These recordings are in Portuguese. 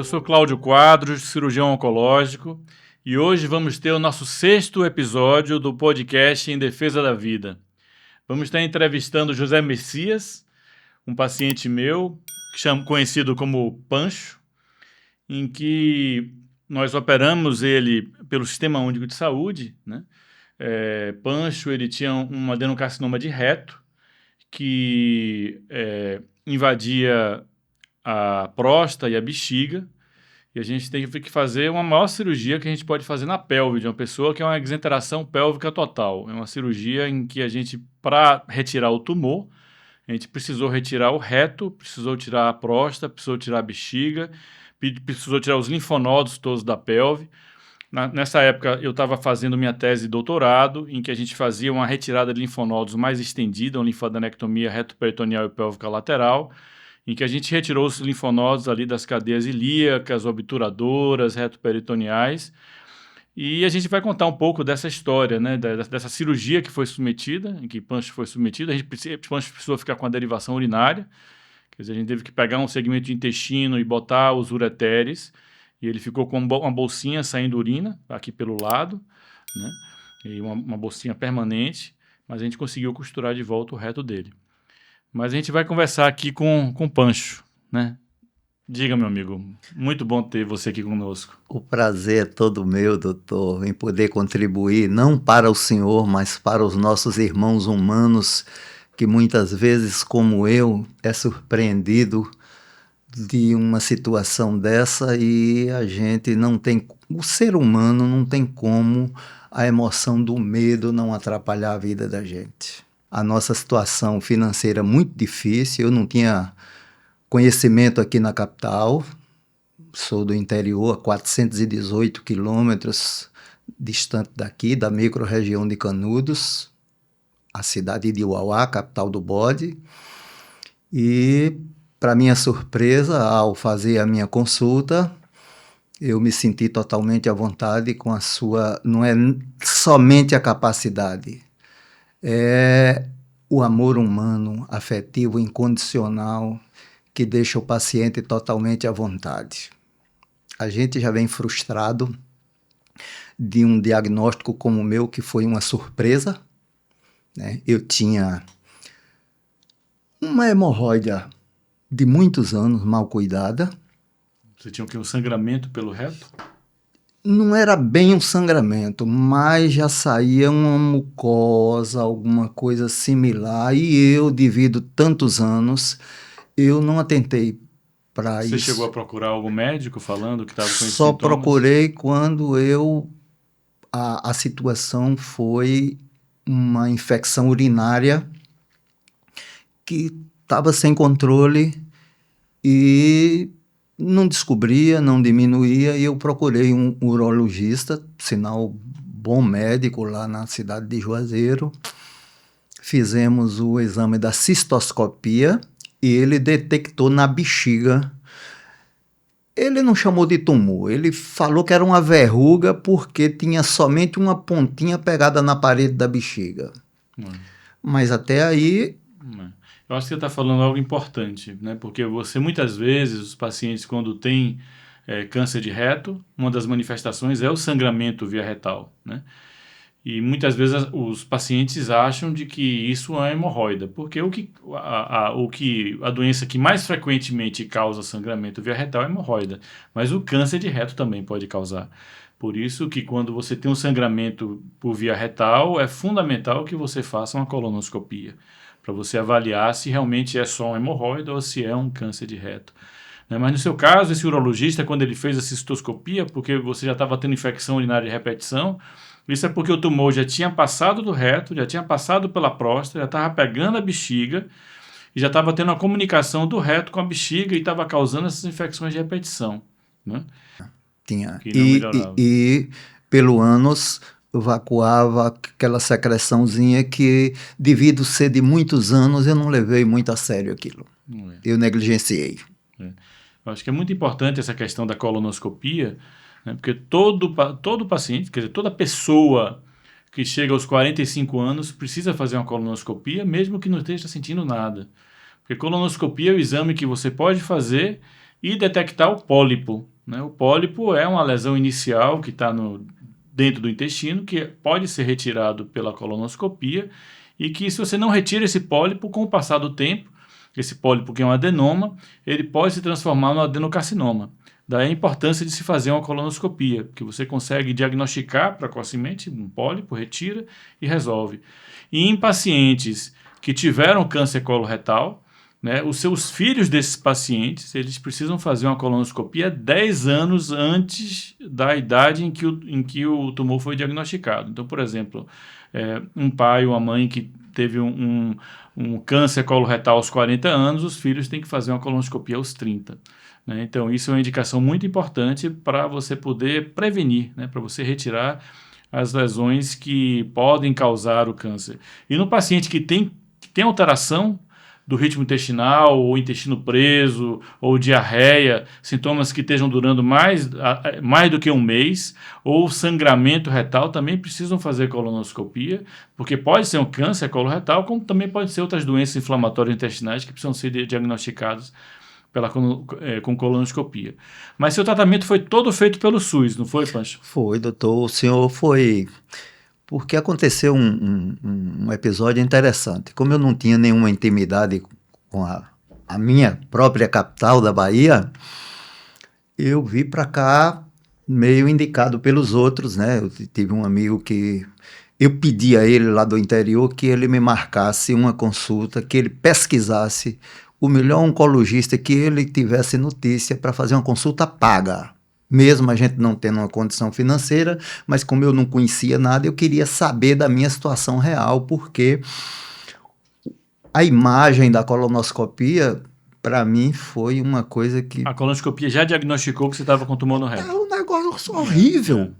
Eu sou Cláudio Quadros, cirurgião oncológico, e hoje vamos ter o nosso 6º episódio do podcast Em Defesa da Vida. Vamos estar entrevistando José Messias, um paciente meu, conhecido como Pancho, em que nós operamos ele pelo Sistema Único de Saúde, né? Pancho, ele tinha um adenocarcinoma de reto que invadia a próstata e a bexiga, e a gente teve que fazer uma maior cirurgia que a gente pode fazer na pelve de uma pessoa, que é uma exenteração pélvica total. É uma cirurgia em que a gente, para retirar o tumor, a gente precisou retirar o reto, precisou tirar a próstata, precisou tirar a bexiga, precisou tirar os linfonodos todos da pelve. Nessa época, eu estava fazendo minha tese de doutorado, em que a gente fazia uma retirada de linfonodos mais estendida, uma linfadenectomia reto-peritoneal e pélvica lateral, em que a gente retirou os linfonodos ali das cadeias ilíacas, obturadoras, reto-peritoneais. E a gente vai contar um pouco dessa história, né, dessa cirurgia que foi submetida, em que Pancho foi submetido. Pancho precisou ficar com a derivação urinária, quer dizer, a gente teve que pegar um segmento de intestino e botar os ureteres, e ele ficou com uma bolsinha saindo urina, aqui pelo lado, né, e uma bolsinha permanente, mas a gente conseguiu costurar de volta o reto dele. Mas a gente vai conversar aqui com o Pancho, né? Diga, meu amigo, muito bom ter você aqui conosco. O prazer é todo meu, doutor, em poder contribuir não para o senhor, mas para os nossos irmãos humanos, que muitas vezes, como eu, é surpreendido de uma situação dessa e a gente não tem, o ser humano não tem como a emoção do medo não atrapalhar a vida da gente. A nossa situação financeira é muito difícil, eu não tinha conhecimento aqui na capital, sou do interior, a 418 quilômetros distante daqui, da micro-região de Canudos, a cidade de Uauá, capital do bode, e, para minha surpresa, ao fazer a minha consulta, eu me senti totalmente à vontade com a sua, não é somente a capacidade, é o amor humano, afetivo, incondicional, que deixa o paciente totalmente à vontade. A gente já vem frustrado de um diagnóstico como o meu, que foi uma surpresa, né? Eu tinha uma hemorroida de muitos anos, mal cuidada. Você tinha o quê? Um sangramento pelo reto? Não era bem um sangramento, mas já saía uma mucosa, alguma coisa similar, e eu, devido tantos anos, eu não atentei para isso. Você chegou a procurar algum médico falando que estava com esses Só sintomas? procurei quando a situação foi uma infecção urinária que estava sem controle e não descobria, não diminuía, e eu procurei um urologista, sinal bom médico lá na cidade de Juazeiro. Fizemos o exame da cistoscopia e ele detectou na bexiga. Ele não chamou de tumor, ele falou que era uma verruga porque tinha somente uma pontinha pegada na parede da bexiga. Mas até aí... Eu acho que você está falando algo importante, né? Porque você, muitas vezes, os pacientes, quando têm câncer de reto, uma das manifestações é o sangramento via retal, né? E muitas vezes os pacientes acham de que isso é hemorroida, porque a doença que mais frequentemente causa sangramento via retal é hemorroida, mas o câncer de reto também pode causar. Por isso que quando você tem um sangramento por via retal, é fundamental que você faça uma colonoscopia, para você avaliar se realmente é só um hemorroida ou se é um câncer de reto. Mas no seu caso, esse urologista, quando ele fez a cistoscopia, porque você já estava tendo infecção urinária de repetição, isso é porque o tumor já tinha passado do reto, já tinha passado pela próstata, já estava pegando a bexiga e já estava tendo a comunicação do reto com a bexiga e estava causando essas infecções de repetição, né? Tinha. Que não melhorava. E pelo ânus evacuava aquela secreçãozinha que, devido ser de muitos anos, eu não levei muito a sério aquilo. Eu negligenciei. Eu acho que é muito importante essa questão da colonoscopia, né? Porque todo paciente, quer dizer, toda pessoa que chega aos 45 anos precisa fazer uma colonoscopia, mesmo que não esteja sentindo nada. Porque colonoscopia é o exame que você pode fazer e detectar o pólipo. né? O pólipo é uma lesão inicial que está dentro do intestino, que pode ser retirado pela colonoscopia e que, se você não retira esse pólipo, com o passar do tempo, esse pólipo, que é um adenoma, ele pode se transformar no adenocarcinoma. Daí a importância de se fazer uma colonoscopia, que você consegue diagnosticar precocemente um pólipo, retira e resolve. E em pacientes que tiveram câncer coloretal, né, os seus filhos desses pacientes, eles precisam fazer uma colonoscopia 10 anos antes da idade em que o tumor foi diagnosticado. Então, por exemplo, um pai ou uma mãe que teve um câncer coloretal aos 40 anos, os filhos têm que fazer uma colonoscopia aos 30. Né? Então, isso é uma indicação muito importante para você poder prevenir, né? Para você retirar as lesões que podem causar o câncer. E no paciente que tem alteração do ritmo intestinal, ou intestino preso, ou diarreia, sintomas que estejam durando mais do que um mês, ou sangramento retal, também precisam fazer colonoscopia, porque pode ser um câncer coloretal, como também pode ser outras doenças inflamatórias intestinais que precisam ser diagnosticadas com colonoscopia. Mas seu tratamento foi todo feito pelo SUS, não foi, Pancho? Foi, doutor. O senhor foi... Porque aconteceu um episódio interessante. Como eu não tinha nenhuma intimidade com a minha própria capital da Bahia, eu vim para cá meio indicado pelos outros, né? Eu tive um amigo que... Eu pedi a ele lá do interior que ele me marcasse uma consulta, que ele pesquisasse o melhor oncologista que ele tivesse notícia para fazer uma consulta paga. Mesmo a gente não tendo uma condição financeira, mas como eu não conhecia nada, eu queria saber da minha situação real, porque a imagem da colonoscopia, para mim, foi uma coisa que... A colonoscopia já diagnosticou que você estava com tumor no reto? É um negócio horrível.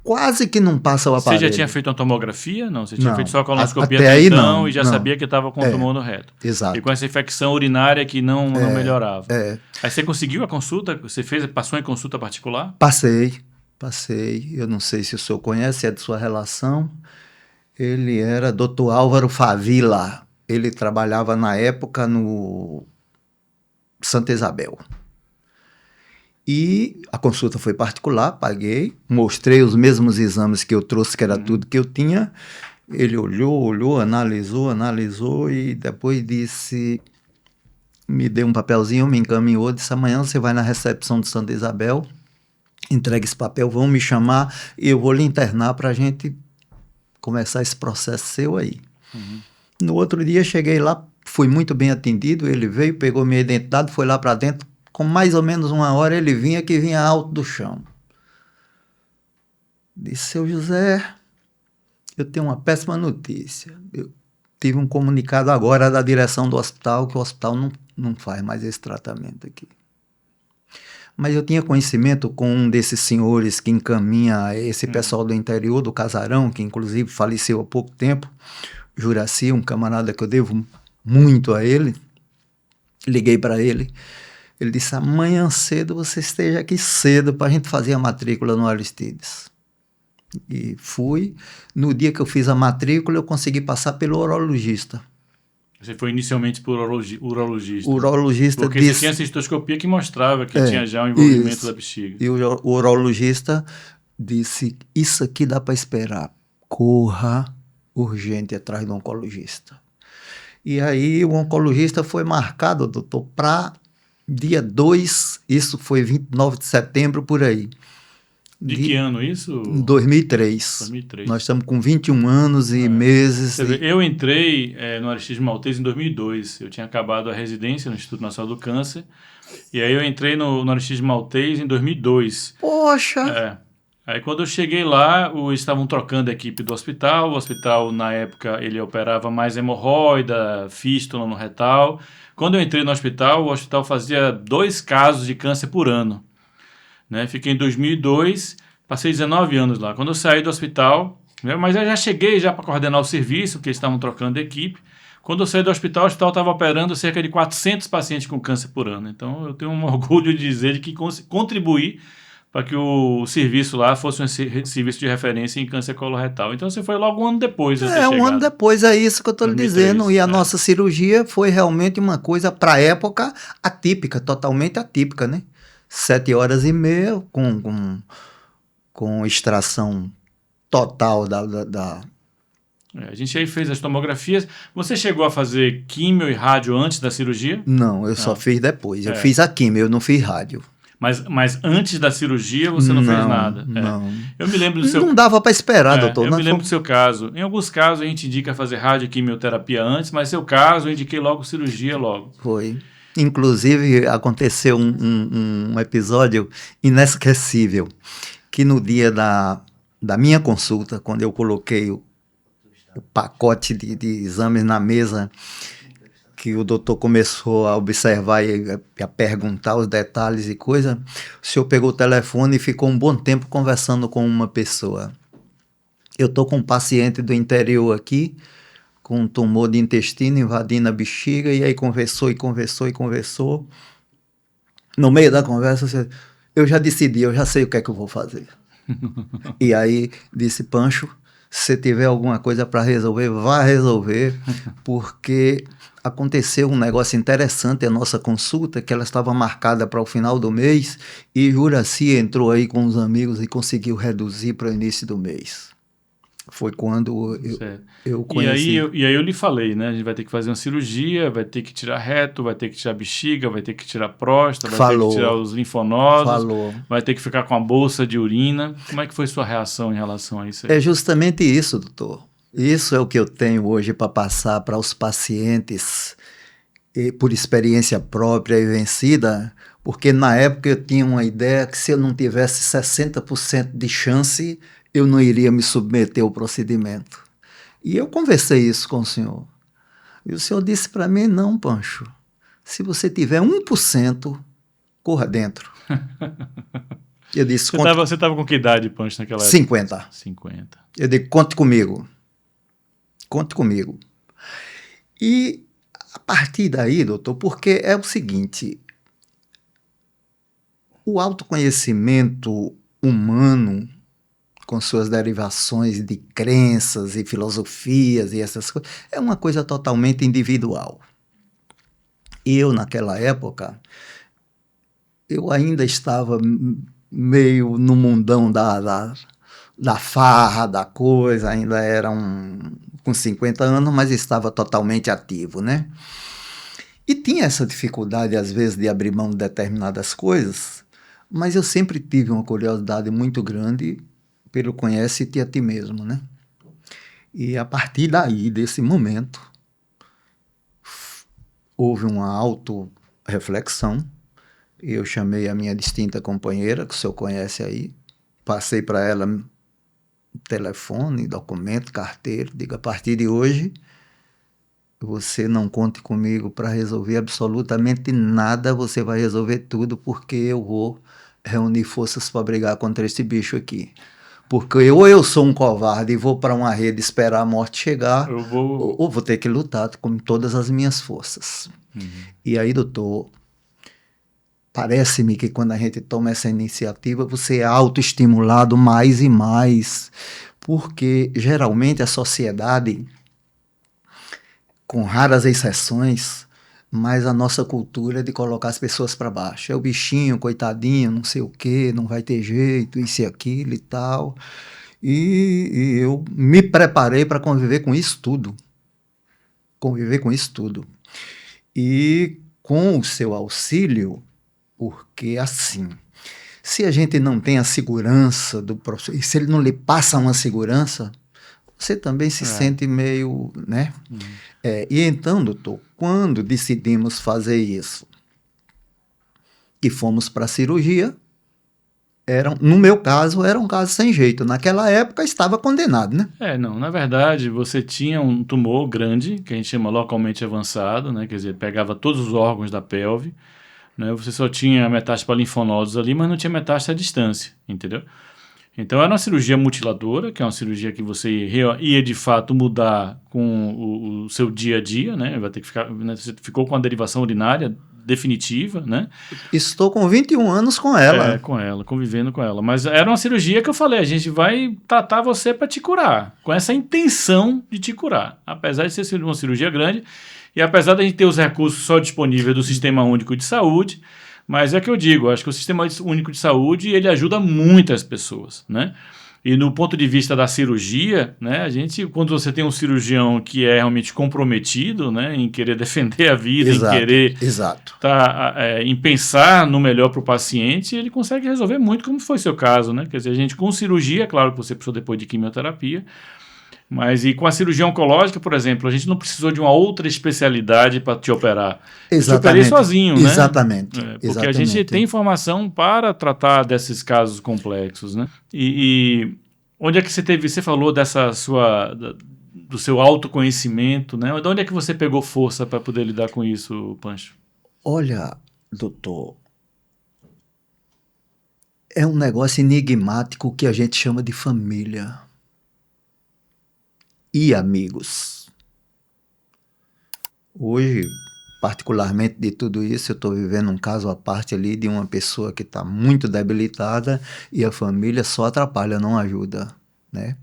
Quase que não passa o aparelho. Você já tinha feito uma tomografia? Não, você tinha feito só a colonoscopia até aí então não, e já sabia que estava com tumor no reto. Exato. E com essa infecção urinária que não melhorava. É. Aí você conseguiu a consulta? Você passou em consulta particular? Passei. Eu não sei se o senhor conhece, é de sua relação. Ele era Dr. Álvaro Favila. Ele trabalhava na época no Santa Isabel. E a consulta foi particular, paguei, mostrei os mesmos exames que eu trouxe, que era tudo que eu tinha. Ele olhou, analisou e depois disse, me deu um papelzinho, me encaminhou, disse: amanhã você vai na recepção de Santa Isabel, entrega esse papel, vão me chamar e eu vou lhe internar para a gente começar esse processo seu aí. No outro dia cheguei lá, fui muito bem atendido, ele veio, pegou minha identidade, foi lá para dentro. Com mais ou menos uma hora ele vinha alto do chão. Disse: seu José, eu tenho uma péssima notícia. Eu tive um comunicado agora da direção do hospital que o hospital não faz mais esse tratamento aqui. Mas eu tinha conhecimento com um desses senhores que encaminha esse pessoal do interior, do Casarão, que inclusive faleceu há pouco tempo, Juraci, um camarada que eu devo muito a ele. Liguei para ele. Ele disse: amanhã cedo você esteja aqui cedo para a gente fazer a matrícula no Aristides. E fui. No dia que eu fiz a matrícula, eu consegui passar pelo urologista. Você foi inicialmente por urologista. O urologista porque disse... você tinha cistoscopia que mostrava que tinha já o envolvimento isso. Da bexiga. E o urologista disse: isso aqui dá para esperar. Corra urgente atrás do oncologista. E aí o oncologista foi marcado, doutor, para... dia 2, isso foi 29 de setembro, por aí. De que ano isso? 2003. Nós estamos com 21 anos e meses. Eu entrei no Aristides Maltês em 2002. Eu tinha acabado a residência no Instituto Nacional do Câncer. E aí eu entrei no Aristides Maltês em 2002. Poxa! Aí quando eu cheguei lá, estavam trocando a equipe do hospital. O hospital, na época, ele operava mais hemorroida, fístula no retal. Quando eu entrei no hospital, o hospital fazia 2 casos de câncer por ano. Né? Fiquei em 2002, passei 19 anos lá. Quando eu saí do hospital, mas eu já cheguei para coordenar o serviço, porque eles estavam trocando de equipe. Quando eu saí do hospital, o hospital estava operando cerca de 400 pacientes com câncer por ano. Então, eu tenho um orgulho de dizer que contribuí para que o serviço lá fosse um serviço de referência em câncer coloretal. Então, você foi logo um ano depois. Um ano depois, é isso que eu estou lhe dizendo. E a nossa cirurgia foi realmente uma coisa, para a época, atípica, totalmente atípica, né? 7 horas e meia com extração total A gente aí fez as tomografias. Você chegou a fazer químio e rádio antes da cirurgia? Não, eu só fiz depois. Eu fiz a químio, eu não fiz rádio. Mas antes da cirurgia você não fez nada? Não. Eu me lembro do seu... Não dava para esperar, doutor. Eu me lembro do seu caso. Em alguns casos a gente indica fazer rádio e quimioterapia antes, mas seu caso eu indiquei logo cirurgia logo. Foi. Inclusive aconteceu um episódio inesquecível, que no dia da minha consulta, quando eu coloquei o pacote de exames na mesa, que o doutor começou a observar e a perguntar os detalhes e coisa, o senhor pegou o telefone e ficou um bom tempo conversando com uma pessoa. Eu estou com um paciente do interior aqui, com um tumor de intestino invadindo a bexiga, e aí conversou. No meio da conversa, eu já decidi, eu já sei o que é que eu vou fazer. E aí disse: Pancho, se tiver alguma coisa para resolver, vá resolver, porque aconteceu um negócio interessante a nossa consulta, que ela estava marcada para o final do mês, e Juraci entrou aí com os amigos e conseguiu reduzir para o início do mês. Foi quando eu conheci. E aí eu lhe falei, né? A gente vai ter que fazer uma cirurgia, vai ter que tirar reto, vai ter que tirar bexiga, vai ter que tirar próstata, vai ter que tirar os linfonodos, vai ter que ficar com a bolsa de urina. Como é que foi sua reação em relação a isso aí? É justamente isso, doutor. Isso é o que eu tenho hoje para passar para os pacientes, por experiência própria e vencida, porque na época eu tinha uma ideia que se eu não tivesse 60% de chance, eu não iria me submeter ao procedimento. E eu conversei isso com o senhor. E o senhor disse para mim: não, Pancho, se você tiver 1%, corra dentro. Eu disse: Você estava com que idade, Pancho, naquela época? 50. 50. Eu disse: conte comigo. Conte comigo. E a partir daí, doutor, porque é o seguinte, o autoconhecimento humano, com suas derivações de crenças e filosofias e essas coisas, é uma coisa totalmente individual. E eu, naquela época, eu ainda estava meio no mundão da farra, da coisa, ainda era com 50 anos, mas estava totalmente ativo, né? E tinha essa dificuldade, às vezes, de abrir mão de determinadas coisas, mas eu sempre tive uma curiosidade muito grande pelo conhece-te a ti mesmo, né? E a partir daí, desse momento, houve uma auto-reflexão. Eu chamei a minha distinta companheira, que o senhor conhece aí, passei para ela telefone, documento, carteira, digo: a partir de hoje, você não conte comigo para resolver absolutamente nada, você vai resolver tudo, porque eu vou reunir forças para brigar contra esse bicho aqui. Porque ou eu sou um covarde e vou para uma rede esperar a morte chegar, ou vou ter que lutar com todas as minhas forças. E aí, doutor, parece-me que quando a gente toma essa iniciativa, você é autoestimulado mais e mais, porque geralmente a sociedade, com raras exceções, mas a nossa cultura é de colocar as pessoas para baixo. É o bichinho, coitadinho, não sei o quê, não vai ter jeito, isso e aquilo e tal. E eu me preparei para conviver com isso tudo. E com o seu auxílio, porque assim, se a gente não tem a segurança do processo, e se ele não lhe passa uma segurança, você também se sente meio, né? E então, doutor, quando decidimos fazer isso e fomos para a cirurgia, no meu caso, era um caso sem jeito. Naquela época, estava condenado, né? Não, na verdade, você tinha um tumor grande, que a gente chama localmente avançado, né? Quer dizer, pegava todos os órgãos da pelve, né? Você só tinha metástase para linfonodos ali, mas não tinha metástase à distância, entendeu? Então, era uma cirurgia mutiladora, que é uma cirurgia que você ia de fato mudar com o seu dia a dia, né? Vai ter que ficar, né? Você ficou com a derivação urinária definitiva, né? Estou com 21 anos com ela. Com ela, convivendo com ela. Mas era uma cirurgia que eu falei: a gente vai tratar você para te curar, com essa intenção de te curar. Apesar de ser uma cirurgia grande, e apesar de a gente ter os recursos só disponíveis do Sistema Único de Saúde, Mas é que eu digo, acho que o Sistema Único de Saúde, ele ajuda muitas pessoas, né? E no ponto de vista da cirurgia, né, quando você tem um cirurgião que é realmente comprometido, né, em querer defender a vida, em Exato, querer exato. em pensar no melhor para o paciente, ele consegue resolver muito, como foi seu caso, né? Quer dizer, a gente com cirurgia, claro que você precisou depois de quimioterapia, mas e com a cirurgia oncológica, por exemplo, a gente não precisou de uma outra especialidade para te operar. Eu te operei Exatamente, sozinho, né? exatamente, Porque a gente exatamente. tem informação para tratar desses casos complexos, né? E onde é que você falou do seu autoconhecimento, né? De onde é que você pegou força para poder lidar com isso, Pancho? Olha, doutor, é um negócio enigmático que a gente chama de família e amigos. Hoje, particularmente de tudo isso, eu estou vivendo um caso à parte ali de uma pessoa que está muito debilitada e a família só atrapalha, não ajuda, né?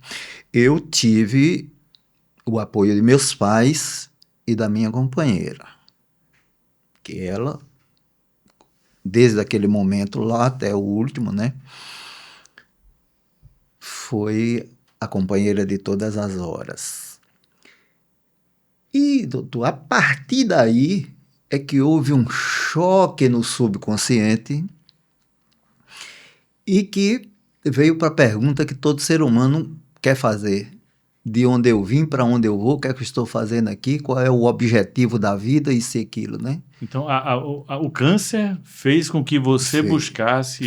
Eu tive o apoio de meus pais e da minha companheira, que ela, desde aquele momento lá até o último, né, foi a companheira de todas as horas. E, doutor, a partir daí é que houve um choque no subconsciente e que veio para a pergunta que todo ser humano quer fazer. De onde eu vim, para onde eu vou, o que é que eu estou fazendo aqui, qual é o objetivo da vida, isso e aquilo, né? Então, o câncer fez com que você buscasse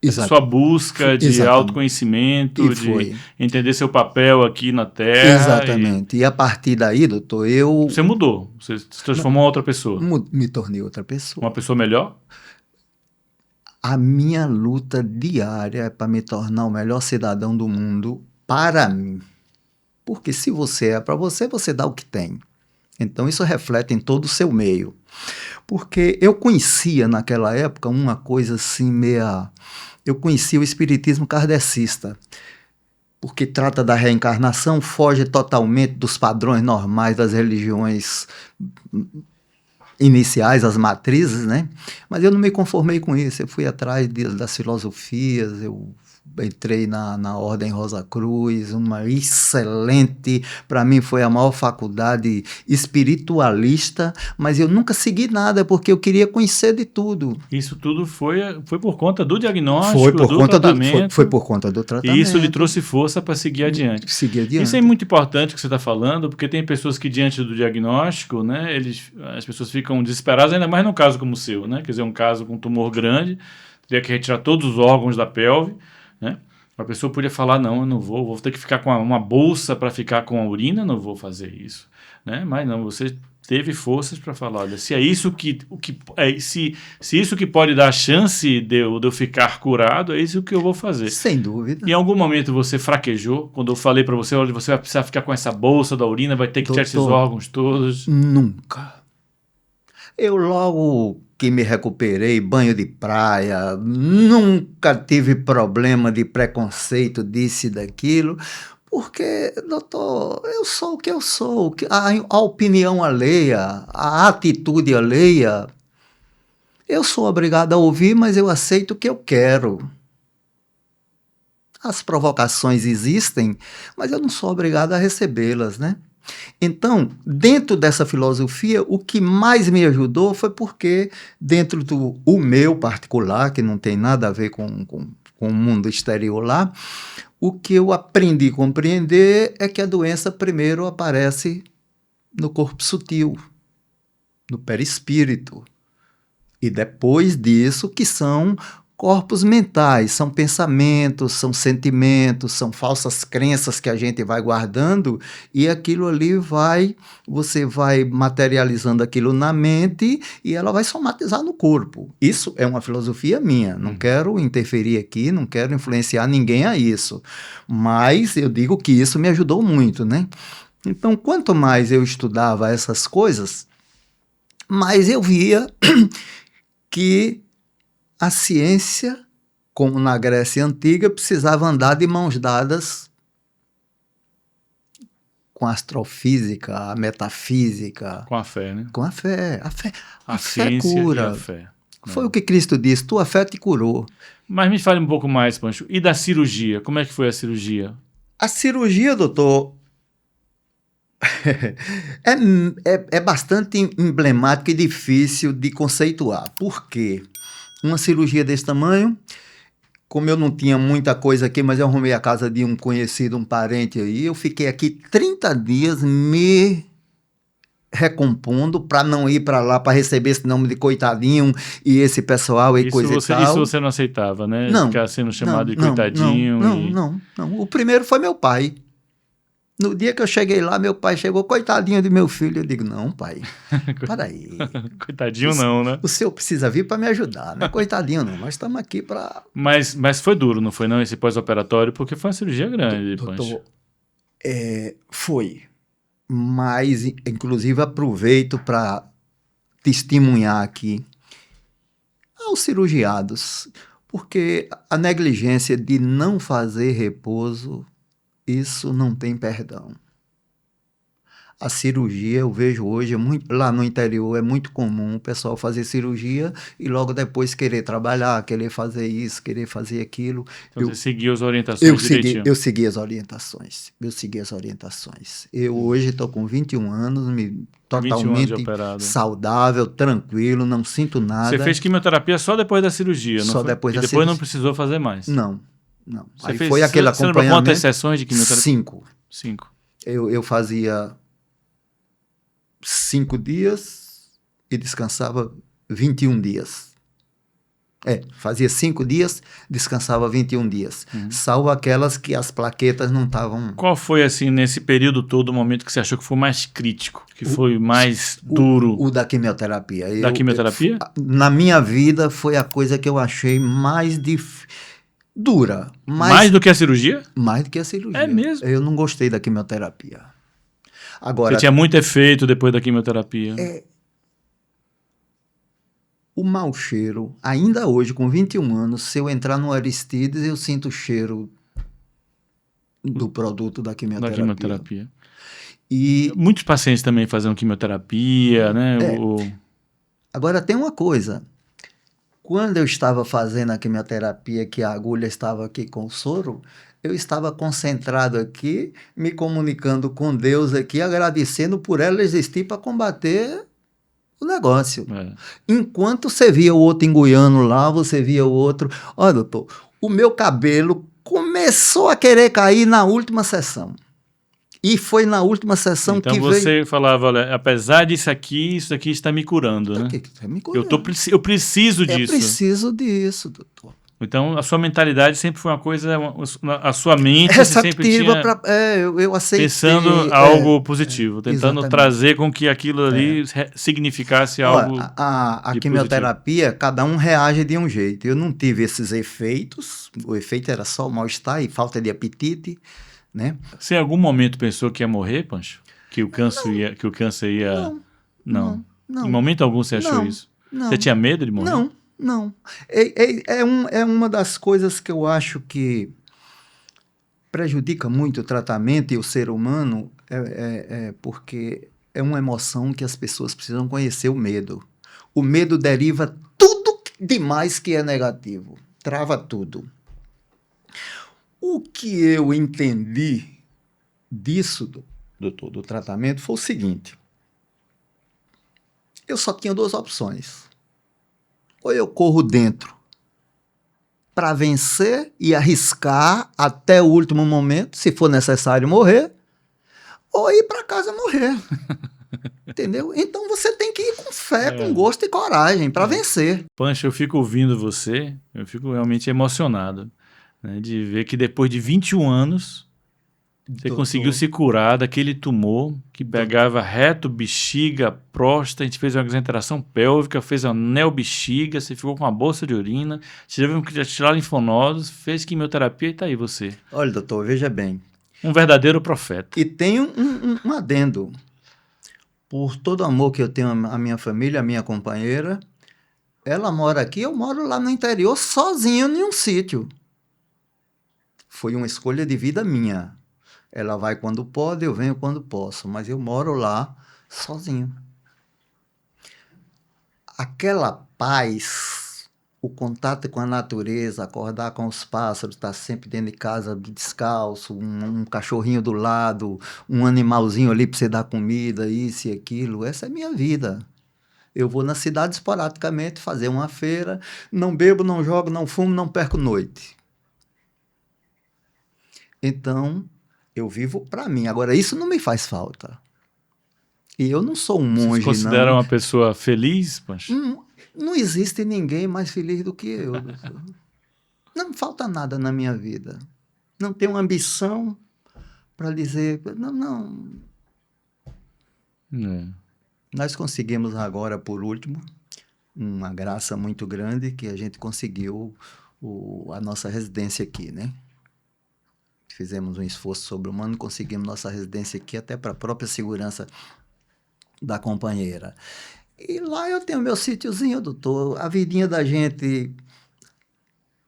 essa sua busca de Exatamente. autoconhecimento, E de foi. entender seu papel aqui na Terra. Exatamente. E a partir daí, doutor, eu Você mudou, você se transformou em outra pessoa. me tornei outra pessoa. Uma pessoa melhor? A minha luta diária é para me tornar o melhor cidadão do mundo para mim. Porque se você é para você, você dá o que tem. Então isso reflete em todo o seu meio. Porque eu conhecia naquela época uma coisa assim meia... Eu conhecia o espiritismo kardecista, porque trata da reencarnação, foge totalmente dos padrões normais das religiões iniciais, as matrizes, né? Mas eu não me conformei com isso, eu fui atrás das filosofias, eu entrei na Ordem Rosa Cruz, uma excelente, para mim foi a maior faculdade espiritualista, mas eu nunca segui nada porque eu queria conhecer de tudo. Isso tudo foi por conta do Foi diagnóstico, por do conta tratamento. foi por conta do E tratamento. isso lhe trouxe força para seguir adiante. Seguir adiante. Isso é muito importante que você está falando, porque tem pessoas que, diante do diagnóstico, né, as pessoas ficam desesperadas, ainda mais num caso como o seu, né? Quer dizer, um caso com um tumor grande, teria que retirar todos os órgãos da pelve, né? A pessoa podia falar, não, eu não vou ter que ficar com uma bolsa para ficar com a urina, não vou fazer isso, né? Mas não, você teve forças para falar, olha, se é isso se isso que pode dar a chance de eu ficar curado, é isso que eu vou fazer. Sem dúvida. Em algum momento você fraquejou, quando eu falei para você, olha, você vai precisar ficar com essa bolsa da urina, vai ter que tirar esses órgãos todos. Nunca. Eu logo que me recuperei, banho de praia, nunca tive problema de preconceito disso e daquilo, porque, doutor, eu sou o que eu sou, a opinião alheia, a atitude alheia, eu sou obrigado a ouvir, mas eu aceito o que eu quero. As provocações existem, mas eu não sou obrigado a recebê-las, né? Então, dentro dessa filosofia, o que mais me ajudou foi porque, dentro do meu particular, que não tem nada a ver com o mundo exterior lá, o que eu aprendi a compreender é que a doença primeiro aparece no corpo sutil, no perispírito. E depois disso, que são corpos mentais, são pensamentos, são sentimentos, são falsas crenças que a gente vai guardando e aquilo ali você vai materializando aquilo na mente e ela vai somatizar no corpo. Isso é uma filosofia minha, não quero interferir aqui, não quero influenciar ninguém a isso, mas eu digo que isso me ajudou muito, né? Então, quanto mais eu estudava essas coisas, mais eu via que a ciência, como na Grécia Antiga, precisava andar de mãos dadas com a astrofísica, a metafísica. Com a fé, né? Com a fé. A ciência cura. e a fé. Foi o que Cristo disse, tua fé te curou. Mas me fale um pouco mais, Pancho. E da cirurgia? Como é que foi a cirurgia? A cirurgia, doutor, é bastante emblemática e difícil de conceituar. Por quê? Uma cirurgia desse tamanho, como eu não tinha muita coisa aqui, mas eu arrumei a casa de um conhecido, um parente aí, eu fiquei aqui 30 dias me recompondo para não ir para lá para receber esse nome de coitadinho e esse pessoal e coisa e tal. Isso você não aceitava, né? Não. Ficar sendo chamado de Não, coitadinho. não. O primeiro foi meu pai. No dia que eu cheguei lá, meu pai chegou, coitadinho de meu filho. Eu digo, não, pai, para aí. Coitadinho não, né? O senhor precisa vir para me ajudar, não é coitadinho não, nós estamos aqui para... Mas foi duro, não foi não, esse pós-operatório? Porque foi uma cirurgia grande, Pancho. Foi. Mas, inclusive, aproveito para testemunhar aqui aos cirurgiados, porque a negligência de não fazer repouso, isso não tem perdão. A cirurgia, eu vejo hoje, lá no interior é muito comum o pessoal fazer cirurgia e logo depois querer trabalhar, querer fazer isso, querer fazer aquilo. Então você seguiu as orientações direitinho? Eu segui as orientações. Eu hoje estou com 21 anos, totalmente saudável, tranquilo, não sinto nada. Você fez quimioterapia só depois da cirurgia, não só foi? Depois da depois cirurgia. Não precisou fazer mais? Não. Aí foi aquele acompanhamento. Você lembra quantas sessões de quimioterapia? 5. Eu fazia 5 dias e descansava 21 dias. Fazia 5 dias, descansava 21 dias. Salvo aquelas que as plaquetas não estavam... Qual foi, assim, nesse período todo, o momento que você achou que foi mais crítico? Que foi mais duro? O da quimioterapia. Da quimioterapia? Na minha vida, foi a coisa que eu achei mais dura. Mais do que a cirurgia? Mais do que a cirurgia. É mesmo? Eu não gostei da quimioterapia. Agora, você tinha muito efeito depois da quimioterapia. O mau cheiro, ainda hoje, com 21 anos, se eu entrar no Aristides, eu sinto o cheiro do produto da quimioterapia. E muitos pacientes também fazem quimioterapia, né? Agora, tem uma coisa. Quando eu estava fazendo a quimioterapia, que a agulha estava aqui com o soro, eu estava concentrado aqui, me comunicando com Deus aqui, agradecendo por ela existir para combater o negócio. Enquanto você via o outro engoiando lá, você via o outro... Olha, doutor, o meu cabelo começou a querer cair na última sessão. E foi na última sessão que veio... Então você falava, olha, apesar disso aqui, isso aqui está me curando, né? Está me curando. Eu preciso disso. Eu preciso disso, doutor. Então, a sua mentalidade sempre foi uma coisa, a sua mente sempre tinha eu aceitei, pensando algo positivo, tentando trazer com que aquilo ali significasse algo a quimioterapia, positivo. Cada um reage de um jeito. Eu não tive esses efeitos, o efeito era só o mal-estar e falta de apetite, né? Você em algum momento pensou que ia morrer, Pancho? Que o câncer ia... Não. Em momento algum você achou isso? Você tinha medo de morrer? Não. É uma das coisas que eu acho que prejudica muito o tratamento e o ser humano, porque é uma emoção que as pessoas precisam conhecer, o medo. O medo deriva tudo demais que é negativo, trava tudo. O que eu entendi disso, do tratamento, foi o seguinte: eu só tinha 2 opções. Ou eu corro dentro para vencer e arriscar até o último momento, se for necessário morrer, ou ir para casa morrer. Entendeu? Então você tem que ir com fé, com gosto e coragem para vencer. Pancho, eu fico ouvindo você, eu fico realmente emocionado, né, de ver que depois de 21 anos você conseguiu se curar daquele tumor que pegava reto, bexiga, próstata. A gente fez uma desintegração pélvica, fez a neobexiga, você ficou com uma bolsa de urina, tivemos que tirar linfonodos, fez quimioterapia e tá aí você. Olha, doutor, veja bem. Um verdadeiro profeta. E tem um adendo. Por todo o amor que eu tenho à minha família, à minha companheira, ela mora aqui, eu moro lá no interior, sozinho em um sítio. Foi uma escolha de vida minha. Ela vai quando pode, eu venho quando posso, mas eu moro lá sozinho. Aquela paz o contato com a natureza, acordar com os pássaros, estar sempre dentro de casa descalço, um cachorrinho do lado, um animalzinho ali para você dar comida, isso e aquilo, essa é a minha vida. Eu vou na cidade esporadicamente fazer uma feira, não bebo, não jogo, não fumo, não perco noite. Então, eu vivo para mim. Agora, isso não me faz falta. E eu não sou um monge, não. Você se considera uma pessoa feliz, Pancho? Não existe ninguém mais feliz do que eu. Não falta nada na minha vida. Não tenho ambição para dizer... Não. Nós conseguimos agora, por último, uma graça muito grande, que a gente conseguiu a nossa residência aqui, né? Fizemos um esforço sobre-humano, conseguimos nossa residência aqui, até para a própria segurança da companheira. E lá eu tenho meu sítiozinho, doutor. A vidinha da gente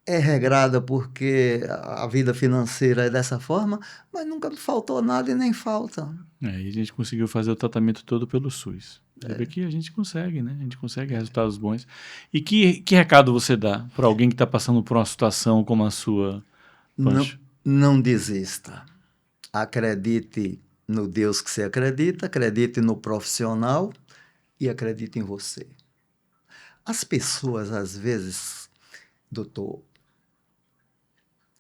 é regrada porque a vida financeira é dessa forma, mas nunca faltou nada e nem falta. E a gente conseguiu fazer o tratamento todo pelo SUS. Vê que a gente consegue, né? A gente consegue resultados bons. E que recado você dá para alguém que está passando por uma situação como a sua, Pancho? Não desista. Acredite no Deus que você acredita, acredite no profissional e acredite em você. As pessoas, às vezes, doutor,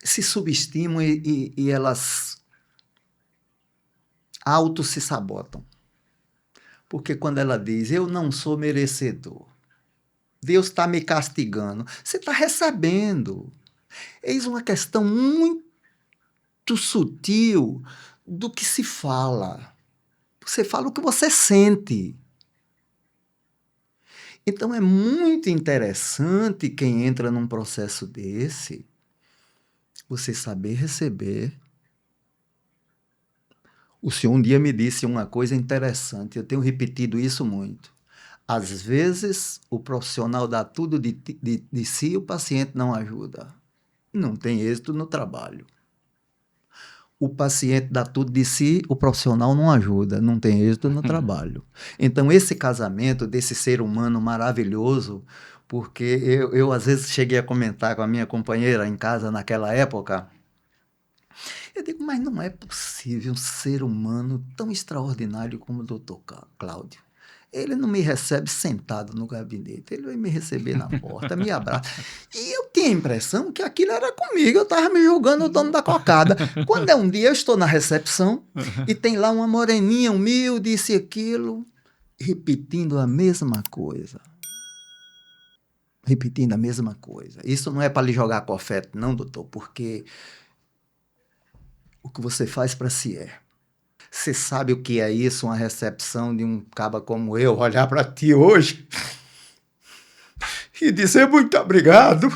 se subestimam e elas auto se sabotam. Porque quando ela diz, eu não sou merecedor, Deus está me castigando, você está recebendo. Eis uma questão muito sutil do que se fala. Você fala o que você sente. Então é muito interessante quem entra num processo desse, você saber receber. O senhor um dia me disse uma coisa interessante, eu tenho repetido isso muito. Às vezes, o profissional dá tudo de si e o paciente não ajuda. Não tem êxito no trabalho. O paciente dá tudo de si, o profissional não ajuda, não tem êxito no trabalho. Então, esse casamento desse ser humano maravilhoso, porque eu às vezes cheguei a comentar com a minha companheira em casa naquela época, eu digo, mas não é possível um ser humano tão extraordinário como o Dr. Cláudio. Ele não me recebe sentado no gabinete, ele vai me receber na porta, me abraça. E eu tinha a impressão que aquilo era comigo, eu estava me julgando o dono da cocada. Quando é um dia, eu estou na recepção e tem lá uma moreninha humilde, isso e aquilo, repetindo a mesma coisa. Repetindo a mesma coisa. Isso não é para lhe jogar confete, não, doutor, porque o que você faz para si é. Você sabe o que é isso, uma recepção de um caba como eu, olhar para ti hoje e dizer muito obrigado,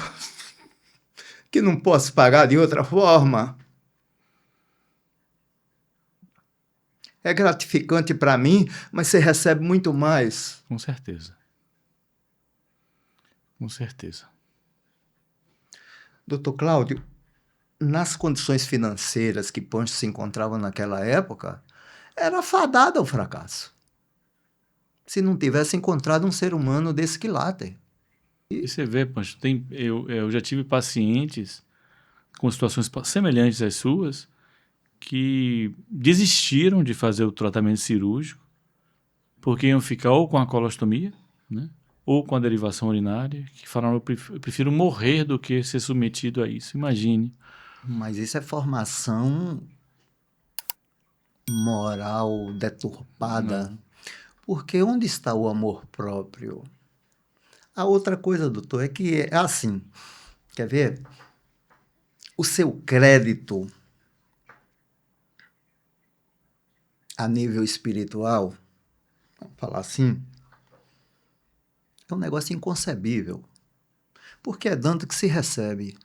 que não posso pagar de outra forma. É gratificante para mim, mas você recebe muito mais. Com certeza. Com certeza. Doutor Cláudio, nas condições financeiras que Pancho se encontrava naquela época, era fadado ao fracasso. Se não tivesse encontrado um ser humano desse quilate. E você vê, Pancho, eu já tive pacientes com situações semelhantes às suas que desistiram de fazer o tratamento cirúrgico porque iam ficar ou com a colostomia, né, ou com a derivação urinária, que falaram, eu prefiro morrer do que ser submetido a isso. Imagine. Mas isso é formação moral deturpada. Não. Porque onde está o amor próprio? A outra coisa, doutor, é que é assim, quer ver? O seu crédito a nível espiritual, vamos falar assim, é um negócio inconcebível. Porque é dando que se recebe.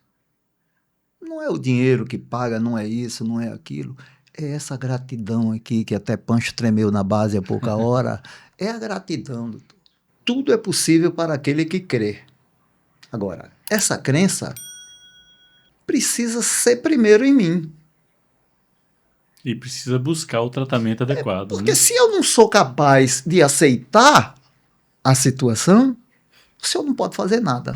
Não é o dinheiro que paga, não é isso, não é aquilo. É essa gratidão aqui, que até Pancho tremeu na base há pouca hora. É a gratidão, doutor. Tudo é possível para aquele que crê. Agora, essa crença precisa ser primeiro em mim. E precisa buscar o tratamento adequado. Porque né? Se eu não sou capaz de aceitar a situação, o senhor não pode fazer nada.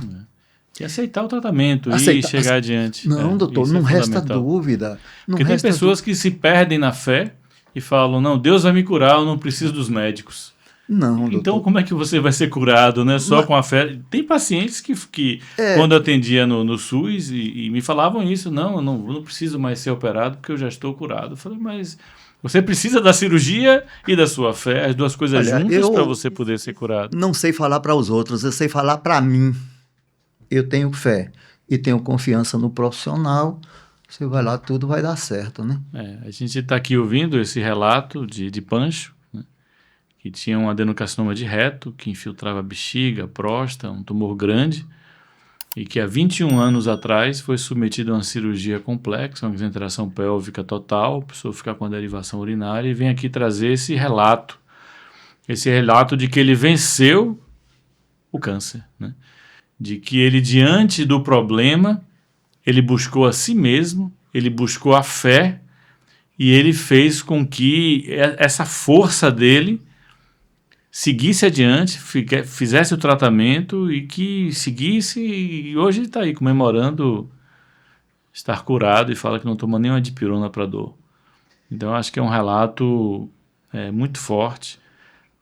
E aceitar o tratamento e chegar adiante. Não, doutor, não resta dúvida. Porque tem pessoas que se perdem na fé e falam, não, Deus vai me curar, eu não preciso dos médicos. Não, doutor. Então, como é que você vai ser curado, né? Só com a fé? Tem pacientes que quando eu atendia no SUS e me falavam isso, não, eu não preciso mais ser operado porque eu já estou curado. Eu falei, mas você precisa da cirurgia e da sua fé, as duas coisas juntas para você poder ser curado. Não sei falar para os outros, eu sei falar para mim. Eu tenho fé e tenho confiança no profissional. Você vai lá, tudo vai dar certo, né? A gente está aqui ouvindo esse relato de Pancho, que tinha um adenocarcinoma de reto, que infiltrava a bexiga, a próstata, um tumor grande, e que há 21 anos atrás foi submetido a uma cirurgia complexa, uma desintegração pélvica total, precisou ficar com a derivação urinária, e vem aqui trazer esse relato de que ele venceu o câncer, né? De que ele, diante do problema, ele buscou a si mesmo, ele buscou a fé, e ele fez com que essa força dele seguisse adiante, fizesse o tratamento e que seguisse, e hoje ele está aí comemorando estar curado e fala que não toma nenhuma dipirona para dor. Então acho que é um relato muito forte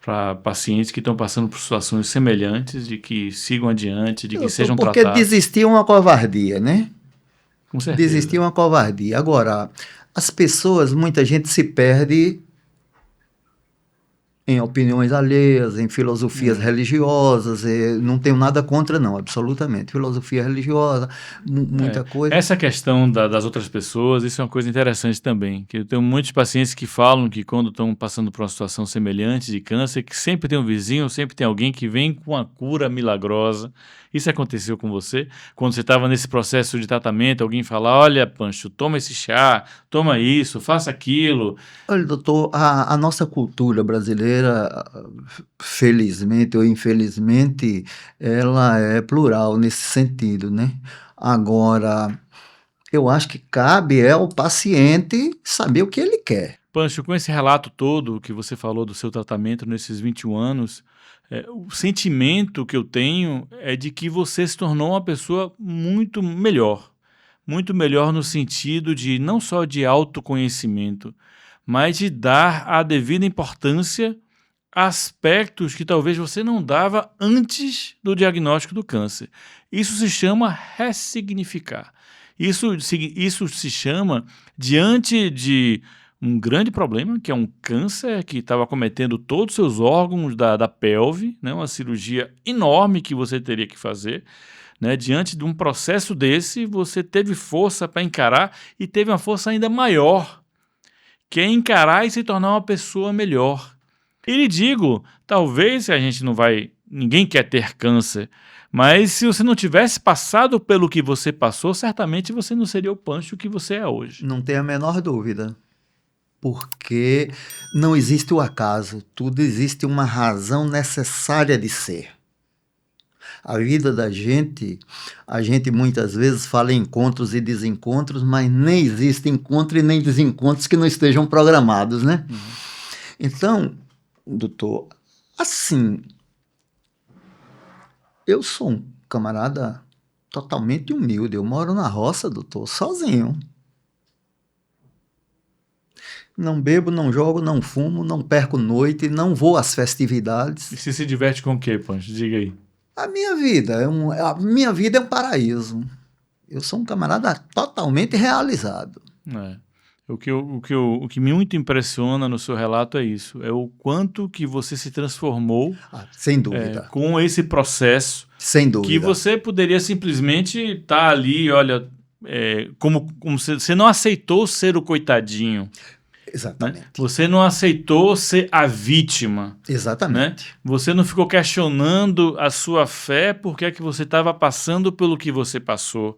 para pacientes que estão passando por situações semelhantes, de que sigam adiante, de que sejam tratados. Porque desistir é uma covardia, né? Com certeza. Desistir é uma covardia. Agora, as pessoas, muita gente se perde em opiniões alheias, em filosofias religiosas. Não tenho nada contra, não, absolutamente. Filosofia religiosa, muita coisa. Essa questão das outras pessoas, isso é uma coisa interessante também. Que eu tenho muitos pacientes que falam que quando estão passando por uma situação semelhante de câncer, que sempre tem um vizinho, sempre tem alguém que vem com a cura milagrosa. Isso aconteceu com você? Quando você estava nesse processo de tratamento, alguém fala, olha, Pancho, toma esse chá, toma isso, faça aquilo. Olha, doutor, a nossa cultura brasileira, felizmente ou infelizmente, ela é plural nesse sentido, né? Agora, eu acho que cabe ao paciente saber o que ele quer. Pancho, com esse relato todo que você falou do seu tratamento nesses 21 anos, o sentimento que eu tenho é de que você se tornou uma pessoa muito melhor no sentido de não só de autoconhecimento, mas de dar a devida importância a aspectos que talvez você não dava antes do diagnóstico do câncer. Isso se chama ressignificar. Isso se chama, diante de um grande problema, que é um câncer que estava acometendo todos os seus órgãos da pelve, né, uma cirurgia enorme que você teria que fazer, né, diante de um processo desse, você teve força para encarar e teve uma força ainda maior, que é encarar e se tornar uma pessoa melhor. E lhe digo, talvez ninguém quer ter câncer, mas se você não tivesse passado pelo que você passou, certamente você não seria o Pancho que você é hoje. Não tem a menor dúvida. Porque não existe o acaso, tudo existe uma razão necessária de ser. A vida da gente, a gente muitas vezes fala em encontros e desencontros, mas nem existe encontro e nem desencontros que não estejam programados, né? Uhum. Então, doutor, assim, eu sou um camarada totalmente humilde, eu moro na roça, doutor, sozinho. Não bebo, não jogo, não fumo, não perco noite, não vou às festividades. E você se diverte com o quê, Pancho? Diga aí. A minha vida é um paraíso. Eu sou um camarada totalmente realizado. O que me muito impressiona no seu relato é isso. É o quanto que você se transformou. Sem dúvida. Com esse processo. Sem dúvida. Que você poderia simplesmente estar ali, olha, como você não aceitou ser o coitadinho. Exatamente. Né? Você não aceitou ser a vítima. Exatamente. Né? Você não ficou questionando a sua fé porque é que você estava passando pelo que você passou.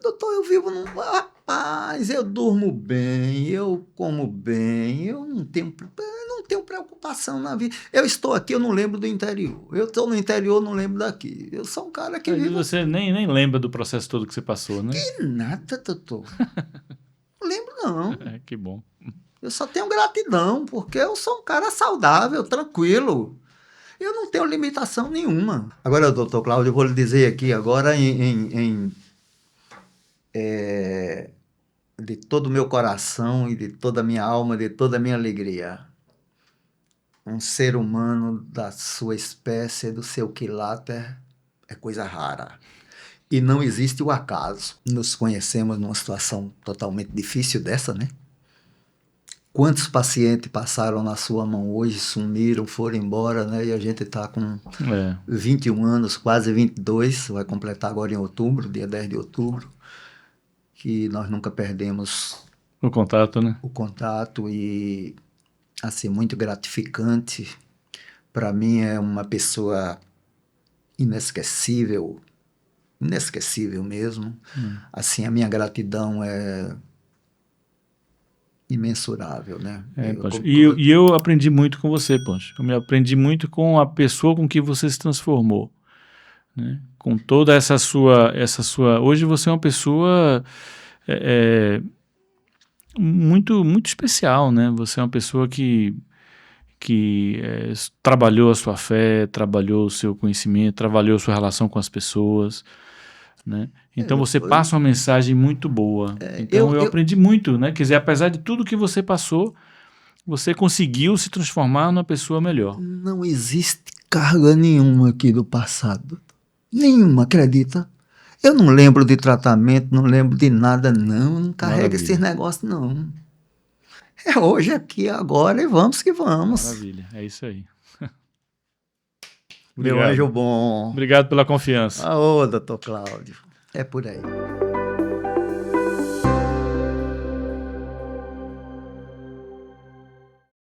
Doutor, eu vivo num... Rapaz, eu durmo bem, eu como bem, eu não tenho preocupação na vida. Eu estou aqui, eu não lembro do interior. Eu estou no interior, não lembro daqui. Eu sou um cara que vive... Você nem lembra do processo todo que você passou, né? Que nada, doutor. Não lembro, não. Que bom. Eu só tenho gratidão, porque eu sou um cara saudável, tranquilo. Eu não tenho limitação nenhuma. Agora, doutor Cláudio, eu vou lhe dizer aqui agora de todo o meu coração e de toda a minha alma, de toda a minha alegria. Um ser humano da sua espécie, do seu quiláter, é coisa rara. E não existe o acaso. Nos conhecemos numa situação totalmente difícil dessa, né? Quantos pacientes passaram na sua mão hoje, sumiram, foram embora, né? E a gente está com 21 anos, quase 22, vai completar agora em outubro, dia 10 de outubro, que nós nunca perdemos o contato, né? O contato e, assim, muito gratificante. Para mim é uma pessoa inesquecível mesmo. Assim, a minha gratidão é imensurável, né? E eu aprendi muito com você, Pancho. Eu me aprendi muito com a pessoa com que você se transformou, né? Com toda essa sua... Hoje você é uma pessoa muito, muito especial, né? Você é uma pessoa que trabalhou a sua fé, trabalhou o seu conhecimento, trabalhou a sua relação com as pessoas, né? Então você passa uma mensagem muito boa. Então eu aprendi muito, né? Quer dizer, apesar de tudo que você passou, você conseguiu se transformar numa pessoa melhor. Não existe carga nenhuma aqui do passado. Nenhuma, acredita? Eu não lembro de tratamento, não lembro de nada, não. Não carrega esses negócios, não. É hoje, aqui, agora e vamos que vamos. Maravilha, é isso aí. Meu anjo bom. Obrigado pela confiança. Ô, doutor Cláudio, é por aí.